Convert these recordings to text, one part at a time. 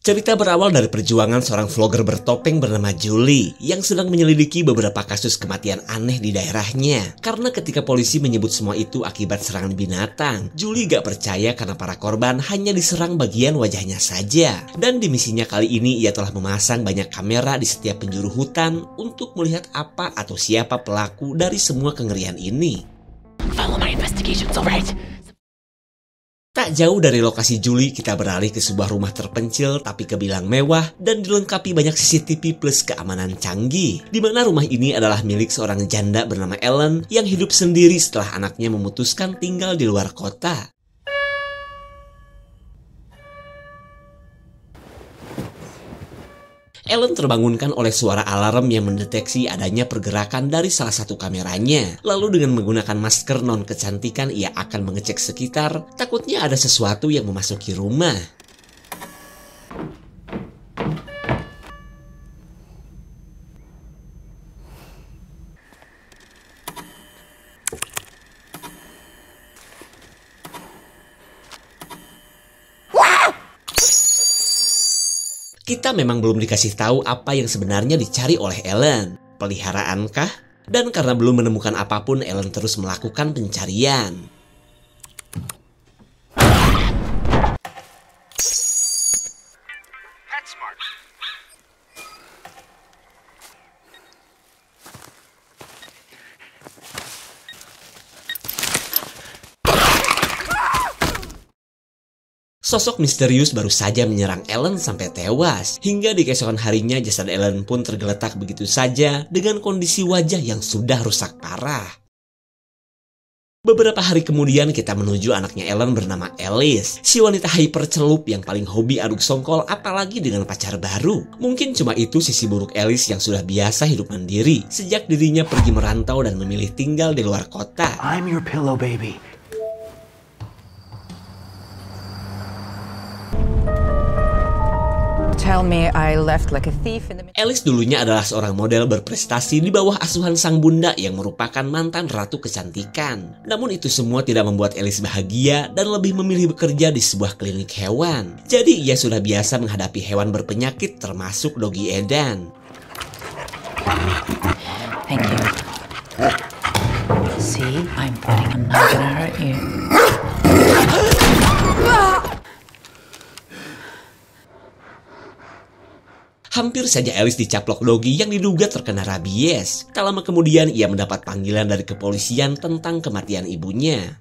Cerita berawal dari perjuangan seorang vlogger bertopeng bernama Julie yang sedang menyelidiki beberapa kasus kematian aneh di daerahnya. Karena ketika polisi menyebut semua itu akibat serangan binatang, Julie gak percaya karena para korban hanya diserang bagian wajahnya saja. Dan di misinya kali ini ia telah memasang banyak kamera di setiap penjuru hutan untuk melihat apa atau siapa pelaku dari semua kengerian ini. Follow my investigations, alright? Tak jauh dari lokasi Julie, kita beralih ke sebuah rumah terpencil tapi kebilang mewah dan dilengkapi banyak CCTV plus keamanan canggih. Di mana rumah ini adalah milik seorang janda bernama Ellen yang hidup sendiri setelah anaknya memutuskan tinggal di luar kota. Ellen terbangunkan oleh suara alarm yang mendeteksi adanya pergerakan dari salah satu kameranya. Lalu dengan menggunakan masker non kecantikan ia akan mengecek sekitar, takutnya ada sesuatu yang memasuki rumah. Kita memang belum dikasih tahu apa yang sebenarnya dicari oleh Ellen. Peliharaankah? Dan karena belum menemukan apapun, Ellen terus melakukan pencarian. Sosok misterius baru saja menyerang Ellen sampai tewas. Hingga di keesokan harinya jasad Ellen pun tergeletak begitu saja dengan kondisi wajah yang sudah rusak parah. Beberapa hari kemudian kita menuju anaknya Ellen bernama Alice. Si wanita hypercelup yang paling hobi aduk songkol apalagi dengan pacar baru. Mungkin cuma itu sisi buruk Alice yang sudah biasa hidup mandiri sejak dirinya pergi merantau dan memilih tinggal di luar kota. I'm your pillow baby. Tell me I left like a thief in the... Alice dulunya adalah seorang model berprestasi di bawah asuhan sang bunda yang merupakan mantan ratu kecantikan. Namun itu semua tidak membuat Alice bahagia dan lebih memilih bekerja di sebuah klinik hewan. Jadi ia sudah biasa menghadapi hewan berpenyakit termasuk Doggy Edan. Thank you. See, I'm putting a nugget in her ear. Hampir saja Alice dicaplok Doggy yang diduga terkena rabies. Tak lama kemudian ia mendapat panggilan dari kepolisian tentang kematian ibunya.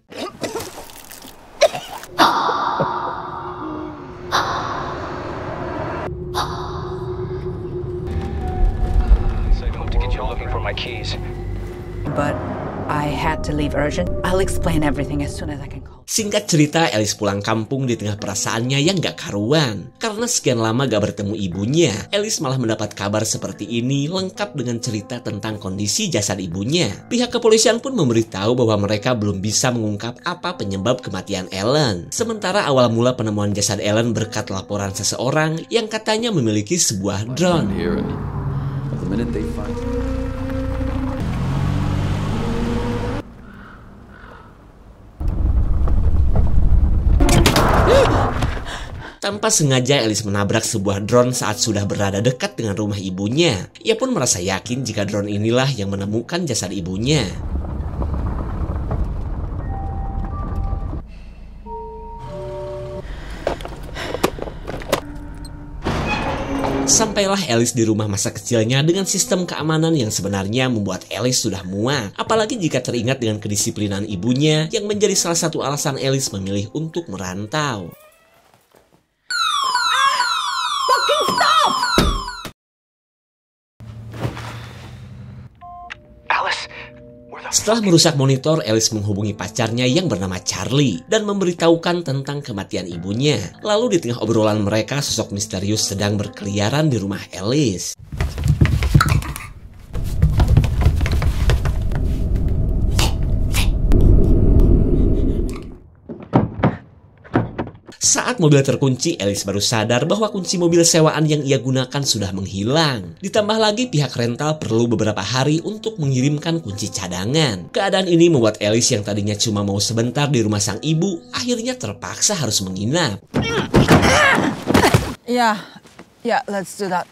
But I had to leave urgent. I'll explain everything as soon as I can call. Singkat cerita, Alice pulang kampung di tengah perasaannya yang gak karuan. Karena sekian lama gak bertemu ibunya, Alice malah mendapat kabar seperti ini lengkap dengan cerita tentang kondisi jasad ibunya. Pihak kepolisian pun memberitahu bahwa mereka belum bisa mengungkap apa penyebab kematian Ellen. Sementara awal mula penemuan jasad Ellen berkat laporan seseorang yang katanya memiliki sebuah drone. Tanpa sengaja Alice menabrak sebuah drone saat sudah berada dekat dengan rumah ibunya. Ia pun merasa yakin jika drone inilah yang menemukan jasad ibunya. Sampailah Alice di rumah masa kecilnya dengan sistem keamanan yang sebenarnya membuat Alice sudah muak. Apalagi jika teringat dengan kedisiplinan ibunya yang menjadi salah satu alasan Alice memilih untuk merantau. Setelah merusak monitor, Alice menghubungi pacarnya yang bernama Charlie dan memberitahukan tentang kematian ibunya. Lalu di tengah obrolan mereka, sosok misterius sedang berkeliaran di rumah Alice. Saat mobil terkunci, Alice baru sadar bahwa kunci mobil sewaan yang ia gunakan sudah menghilang. Ditambah lagi pihak rental perlu beberapa hari untuk mengirimkan kunci cadangan. Keadaan ini membuat Alice yang tadinya cuma mau sebentar di rumah sang ibu, akhirnya terpaksa harus menginap. Yeah, let's do that.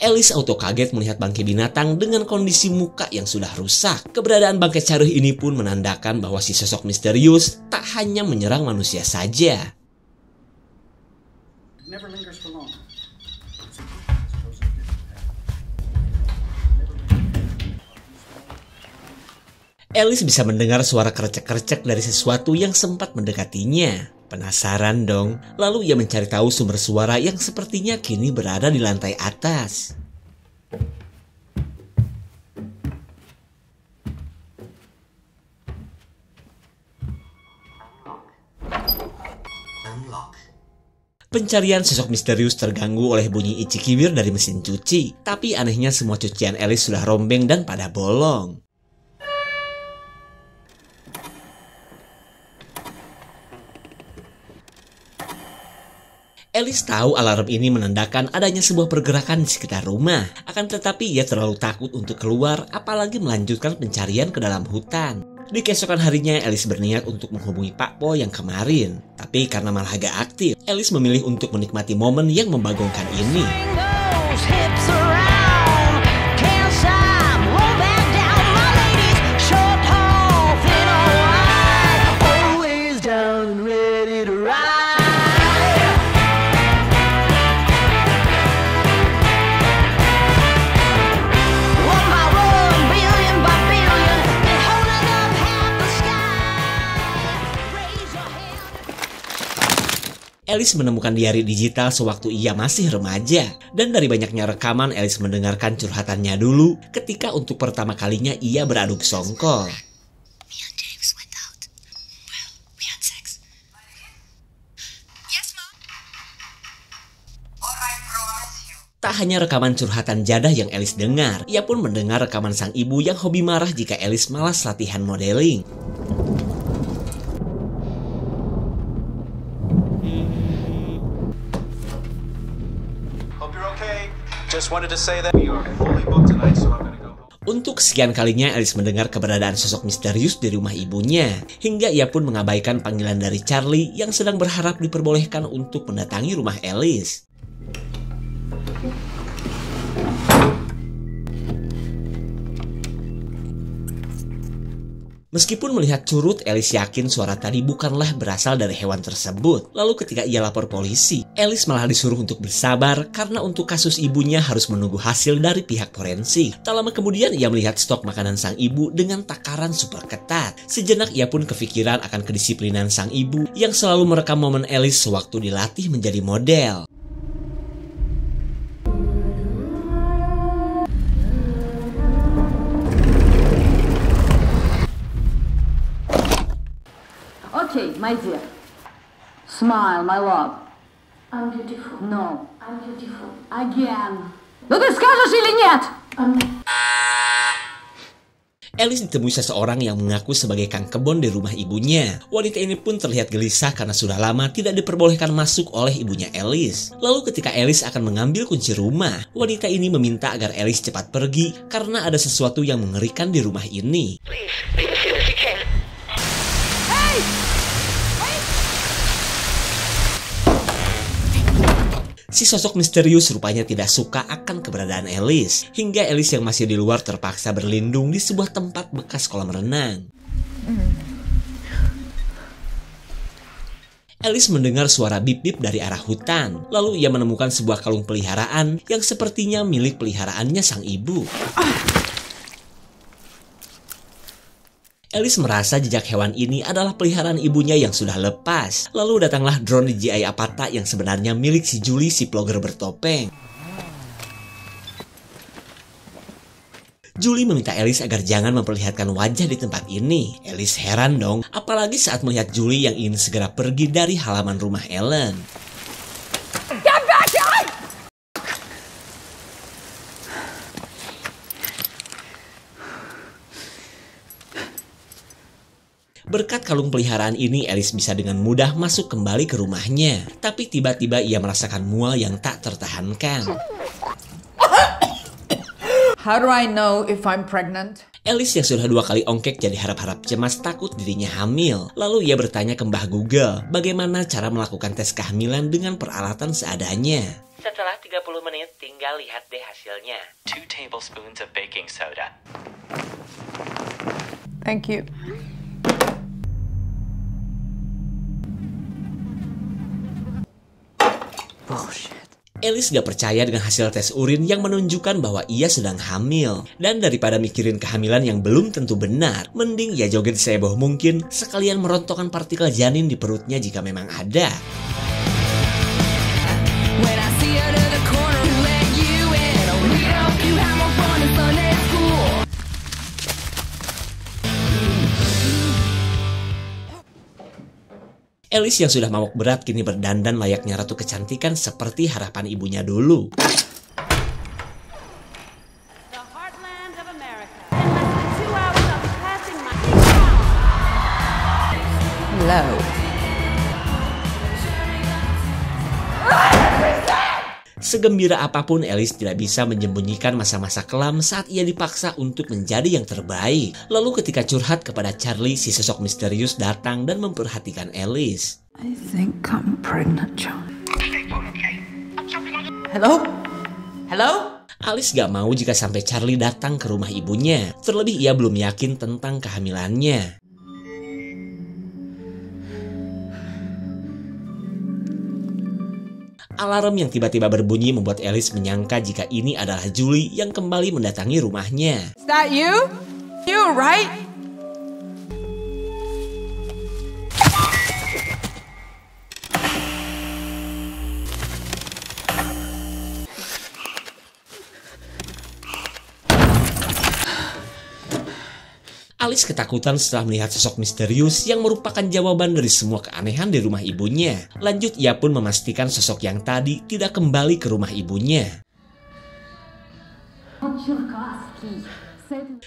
Alice auto kaget melihat bangkai binatang dengan kondisi muka yang sudah rusak. Keberadaan bangkai Charlie ini pun menandakan bahwa si sosok misterius tak hanya menyerang manusia saja. Alice bisa mendengar suara kercek-kercek dari sesuatu yang sempat mendekatinya. Penasaran dong, lalu ia mencari tahu sumber suara yang sepertinya kini berada di lantai atas. Pencarian sosok misterius terganggu oleh bunyi icikibir dari mesin cuci. Tapi anehnya semua cucian Alice sudah rombeng dan pada bolong. Alice tahu alarm ini menandakan adanya sebuah pergerakan di sekitar rumah. Akan tetapi ia terlalu takut untuk keluar, apalagi melanjutkan pencarian ke dalam hutan. Di keesokan harinya, Alice berniat untuk menghubungi Pak Po yang kemarin. Tapi karena malah agak aktif, Alice memilih untuk menikmati momen yang membagongkan ini. Alice menemukan diari digital sewaktu ia masih remaja. Dan dari banyaknya rekaman, Alice mendengarkan curhatannya dulu ketika untuk pertama kalinya ia beraduk songkol. Tak hanya rekaman curhatan jadah yang Alice dengar, ia pun mendengar rekaman sang ibu yang hobi marah jika Alice malas latihan modeling. Untuk sekian kalinya Alice mendengar keberadaan sosok misterius di rumah ibunya. Hingga ia pun mengabaikan panggilan dari Charlie yang sedang berharap diperbolehkan untuk mendatangi rumah Alice. Meskipun melihat curut, Alice yakin suara tadi bukanlah berasal dari hewan tersebut. Lalu ketika ia lapor polisi, Alice malah disuruh untuk bersabar karena untuk kasus ibunya harus menunggu hasil dari pihak forensik. Tak lama kemudian ia melihat stok makanan sang ibu dengan takaran super ketat. Sejenak ia pun kepikiran akan kedisiplinan sang ibu yang selalu merekam momen Alice sewaktu dilatih menjadi model. Okay, my dear. Smile, my love. I'm beautiful. No. I'm beautiful. Again. Ну ты скажешь или нет? Alice ditemui seseorang yang mengaku sebagai kang kebon di rumah ibunya. Wanita ini pun terlihat gelisah karena sudah lama tidak diperbolehkan masuk oleh ibunya Alice. Lalu ketika Alice akan mengambil kunci rumah, wanita ini meminta agar Alice cepat pergi karena ada sesuatu yang mengerikan di rumah ini. Si sosok misterius rupanya tidak suka akan keberadaan Alice. Hingga Alice yang masih di luar terpaksa berlindung di sebuah tempat bekas kolam renang. Alice mendengar suara bip-bip dari arah hutan. Lalu ia menemukan sebuah kalung peliharaan yang sepertinya milik peliharaannya sang ibu. Alice merasa jejak hewan ini adalah peliharaan ibunya yang sudah lepas. Lalu datanglah drone DJI Avata yang sebenarnya milik si Julie, si vlogger bertopeng. Julie meminta Alice agar jangan memperlihatkan wajah di tempat ini. Alice heran dong, apalagi saat melihat Julie yang ingin segera pergi dari halaman rumah Ellen. Berkat kalung peliharaan ini, Alice bisa dengan mudah masuk kembali ke rumahnya. Tapi tiba-tiba ia merasakan mual yang tak tertahankan. How do I know if I'm pregnant? Alice yang sudah 2 kali ongkek jadi harap-harap cemas takut dirinya hamil. Lalu ia bertanya ke Mbah Google bagaimana cara melakukan tes kehamilan dengan peralatan seadanya. Setelah 30 menit, tinggal lihat deh hasilnya. 2 tablespoons of baking soda. Thank you. Bullshit. Alice gak percaya dengan hasil tes urin yang menunjukkan bahwa ia sedang hamil. Dan daripada mikirin kehamilan yang belum tentu benar, mending ia joget seheboh mungkin sekalian merontokkan partikel janin di perutnya jika memang ada. Alice yang sudah mabok berat kini berdandan layaknya ratu kecantikan seperti harapan ibunya dulu. Hello. Segembira apapun, Alice tidak bisa menyembunyikan masa-masa kelam saat ia dipaksa untuk menjadi yang terbaik. Lalu ketika curhat kepada Charlie, si sosok misterius datang dan memperhatikan Alice. I think I'm pregnant, John. Hello? Hello? Alice gak mau jika sampai Charlie datang ke rumah ibunya. Terlebih ia belum yakin tentang kehamilannya. Alarm yang tiba-tiba berbunyi membuat Alice menyangka jika ini adalah Julie yang kembali mendatangi rumahnya. Is that you? You, right? Alice ketakutan setelah melihat sosok misterius yang merupakan jawaban dari semua keanehan di rumah ibunya. Lanjut, ia pun memastikan sosok yang tadi tidak kembali ke rumah ibunya.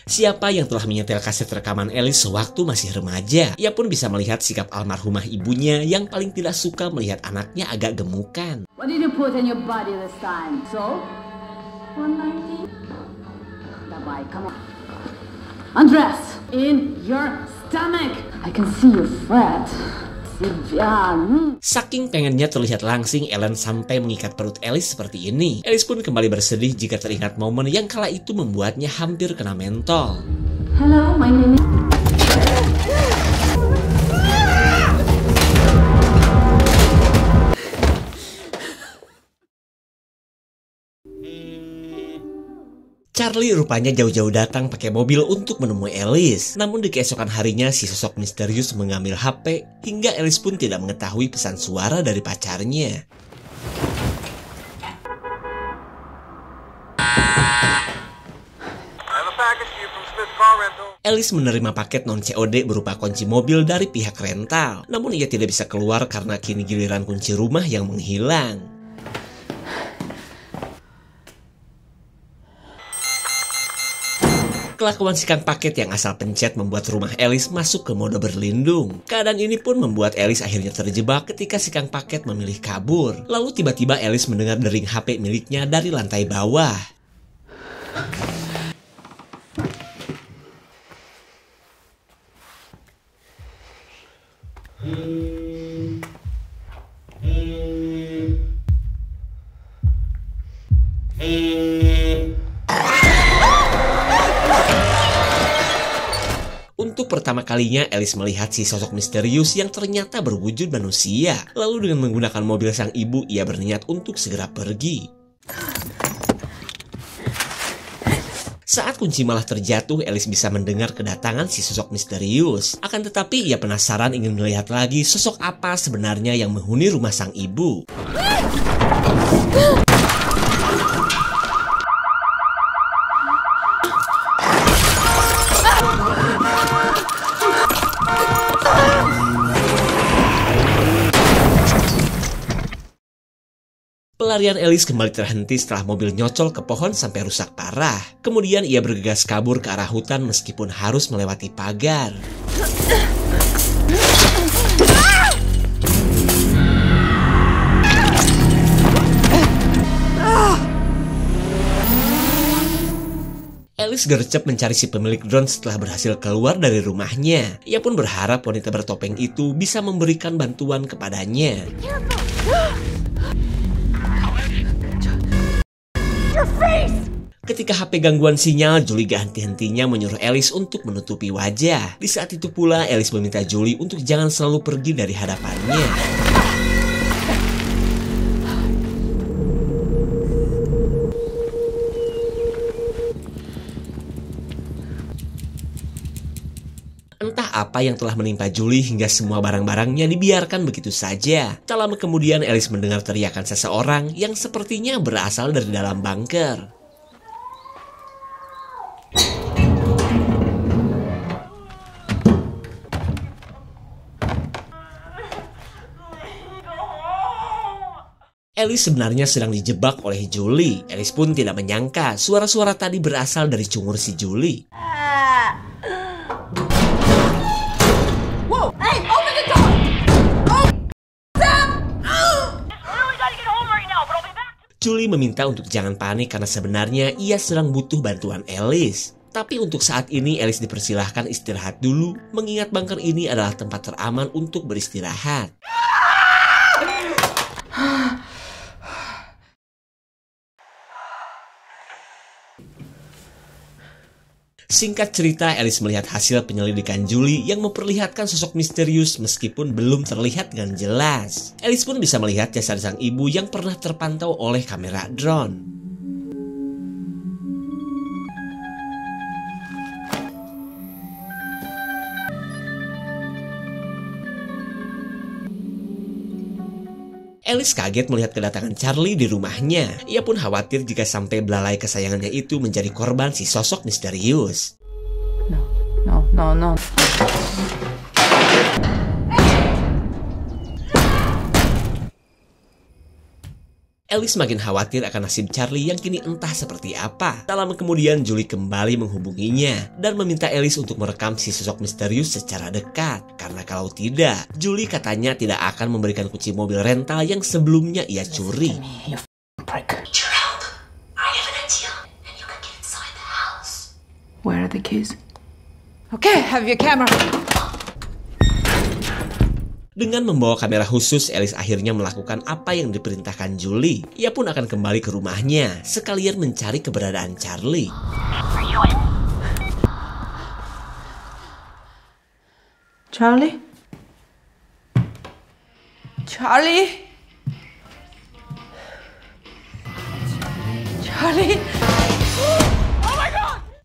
Siapa yang telah menyetel kaset rekaman Alice sewaktu masih remaja? Ia pun bisa melihat sikap almarhumah ibunya yang paling tidak suka melihat anaknya agak gemukan. What did you put in your body this time? So? 190? Давай, come on. Undress in your stomach. I can see your fat. Saking pengennya terlihat langsing, Ellen sampai mengikat perut Alice seperti ini. Alice pun kembali bersedih jika teringat momen yang kala itu membuatnya hampir kena mentol. Hello, my name is... Charlie rupanya jauh-jauh datang pakai mobil untuk menemui Alice. Namun di keesokan harinya si sosok misterius mengambil HP hingga Alice pun tidak mengetahui pesan suara dari pacarnya. Alice menerima paket non-COD berupa kunci mobil dari pihak rental. Namun ia tidak bisa keluar karena kini giliran kunci rumah yang menghilang. Kelakuan si kang paket yang asal pencet membuat rumah Alice masuk ke mode berlindung. Keadaan ini pun membuat Alice akhirnya terjebak ketika si kang paket memilih kabur. Lalu tiba-tiba Alice mendengar dering HP miliknya dari lantai bawah. Untuk pertama kalinya Alice melihat si sosok misterius yang ternyata berwujud manusia. Lalu dengan menggunakan mobil sang ibu, ia berniat untuk segera pergi. Saat kunci malah terjatuh, Alice bisa mendengar kedatangan si sosok misterius. Akan tetapi ia penasaran ingin melihat lagi sosok apa sebenarnya yang menghuni rumah sang ibu. Pelarian Alice kembali terhenti setelah mobil nyocol ke pohon sampai rusak parah. Kemudian ia bergegas kabur ke arah hutan meskipun harus melewati pagar. Alice gercep mencari si pemilik drone setelah berhasil keluar dari rumahnya. Ia pun berharap wanita bertopeng itu bisa memberikan bantuan kepadanya. Ketika HP gangguan sinyal, Julie gak henti-hentinya menyuruh Alice untuk menutupi wajah. Di saat itu pula, Alice meminta Julie untuk jangan selalu pergi dari hadapannya. Entah apa yang telah menimpa Julie hingga semua barang-barangnya dibiarkan begitu saja. Tak lama kemudian Alice mendengar teriakan seseorang yang sepertinya berasal dari dalam bunker. Alice sebenarnya sedang dijebak oleh Julie. Alice pun tidak menyangka suara-suara tadi berasal dari cungur si Julie. Julie meminta untuk jangan panik karena sebenarnya ia sedang butuh bantuan Alice. Tapi untuk saat ini Alice dipersilahkan istirahat dulu, mengingat bunker ini adalah tempat teraman untuk beristirahat. Singkat cerita, Alice melihat hasil penyelidikan Julie yang memperlihatkan sosok misterius meskipun belum terlihat dengan jelas. Alice pun bisa melihat jasad sang ibu yang pernah terpantau oleh kamera drone. Alice kaget melihat kedatangan Charlie di rumahnya. Ia pun khawatir jika sampai belalai kesayangannya itu menjadi korban si sosok misterius. No. Alice makin khawatir akan nasib Charlie yang kini entah seperti apa. Tak lama kemudian Julie kembali menghubunginya dan meminta Alice untuk merekam si sosok misterius secara dekat. Karena kalau tidak, Julie katanya tidak akan memberikan kunci mobil rental yang sebelumnya ia curi. Gerald, I have an idea, and you can get inside the house. Where are the keys? Okay, have your camera. Dengan membawa kamera khusus, Alice akhirnya melakukan apa yang diperintahkan Julie. Ia pun akan kembali ke rumahnya, sekalian mencari keberadaan Charlie. Charlie? Charlie? Charlie?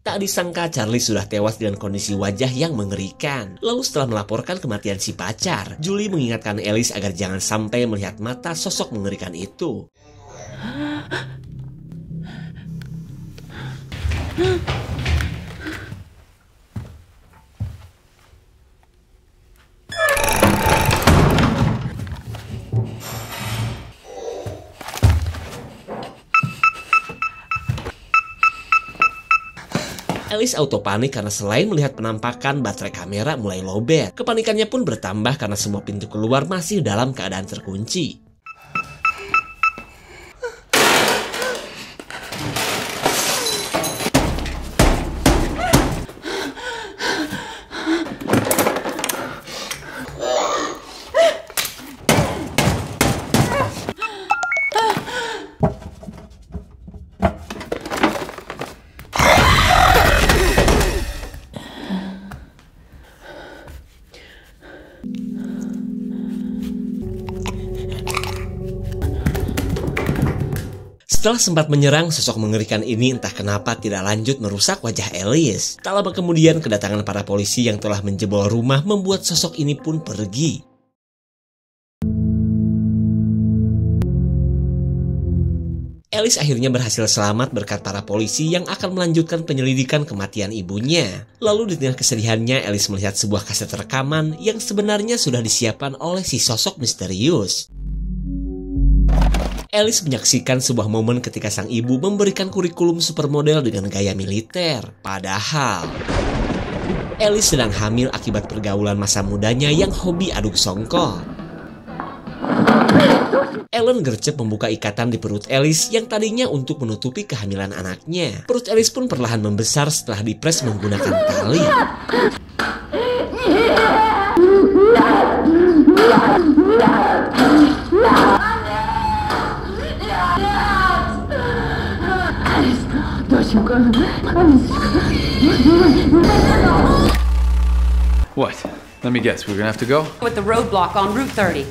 Tak disangka Charlie sudah tewas dengan kondisi wajah yang mengerikan. Lalu setelah melaporkan kematian si pacar, Julie mengingatkan Alice agar jangan sampai melihat mata sosok mengerikan itu. Alice auto panik karena selain melihat penampakan, baterai kamera mulai lowbat. Kepanikannya pun bertambah karena semua pintu keluar masih dalam keadaan terkunci. Setelah sempat menyerang, sosok mengerikan ini entah kenapa tidak lanjut merusak wajah Alice. Tak lama kemudian kedatangan para polisi yang telah menjebol rumah membuat sosok ini pun pergi. Alice akhirnya berhasil selamat berkat para polisi yang akan melanjutkan penyelidikan kematian ibunya. Lalu di tengah kesedihannya, Alice melihat sebuah kaset rekaman yang sebenarnya sudah disiapkan oleh si sosok misterius. Alice menyaksikan sebuah momen ketika sang ibu memberikan kurikulum supermodel dengan gaya militer. Padahal Alice sedang hamil akibat pergaulan masa mudanya yang hobi aduk songkol. Ellen gercep membuka ikatan di perut Alice yang tadinya untuk menutupi kehamilan anaknya. Perut Alice pun perlahan membesar setelah dipres menggunakan tali. What? Let me guess, we're gonna have to go? With the roadblock on Route 30.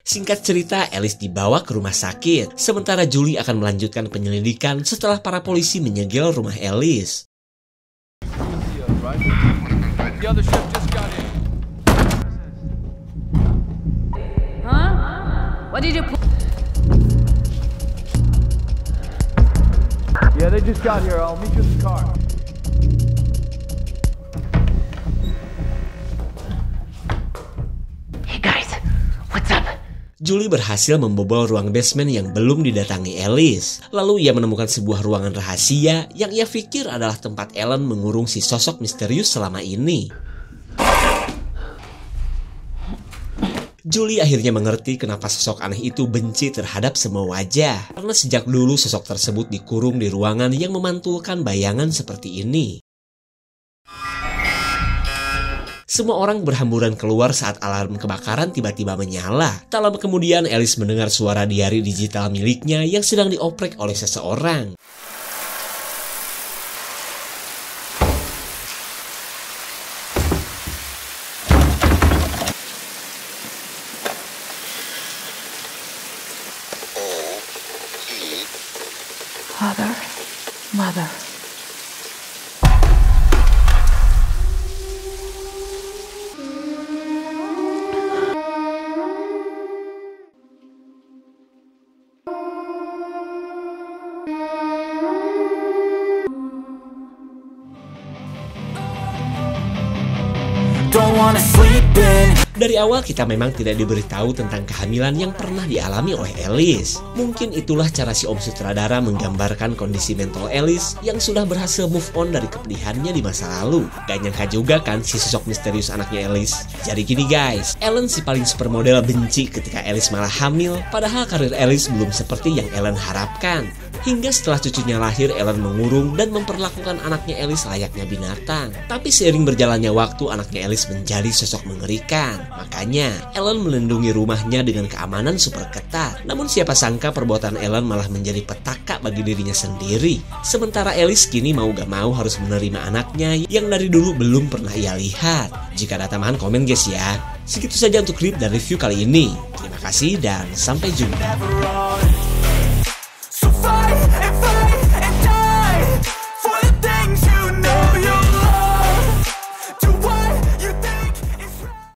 Singkat cerita, Alice dibawa ke rumah sakit, sementara Julie akan melanjutkan penyelidikan setelah para polisi menyegel rumah Alice. The other ship just got in. Huh? What did you put? Yeah, they just got here. I'll meet you in the car. Hey guys, what's up? Julie berhasil membobol ruang basement yang belum didatangi Alice. Lalu ia menemukan sebuah ruangan rahasia yang ia pikir adalah tempat Ellen mengurung si sosok misterius selama ini. Julie akhirnya mengerti kenapa sosok aneh itu benci terhadap semua wajah. Karena sejak dulu sosok tersebut dikurung di ruangan yang memantulkan bayangan seperti ini. Semua orang berhamburan keluar saat alarm kebakaran tiba-tiba menyala. Tak lama kemudian Alice mendengar suara diari digital miliknya yang sedang dioprek oleh seseorang. Father, Mother. Dari awal kita memang tidak diberitahu tentang kehamilan yang pernah dialami oleh Alice. Mungkin itulah cara si Om Sutradara menggambarkan kondisi mental Alice yang sudah berhasil move on dari kepedihannya di masa lalu. Gak nyangka juga kan si sosok misterius anaknya Alice. Jadi gini guys, Ellen si paling supermodel benci ketika Alice malah hamil, padahal karir Alice belum seperti yang Ellen harapkan. Hingga setelah cucunya lahir, Ellen mengurung dan memperlakukan anaknya Alice layaknya binatang. Tapi seiring berjalannya waktu, anaknya Alice menjadi sosok mengerikan. Makanya, Ellen melindungi rumahnya dengan keamanan super ketat. Namun siapa sangka perbuatan Ellen malah menjadi petaka bagi dirinya sendiri. Sementara Alice kini mau gak mau harus menerima anaknya yang dari dulu belum pernah ia lihat. Jika ada tambahan komen guys ya. Segitu saja untuk klip dan review kali ini. Terima kasih dan sampai jumpa.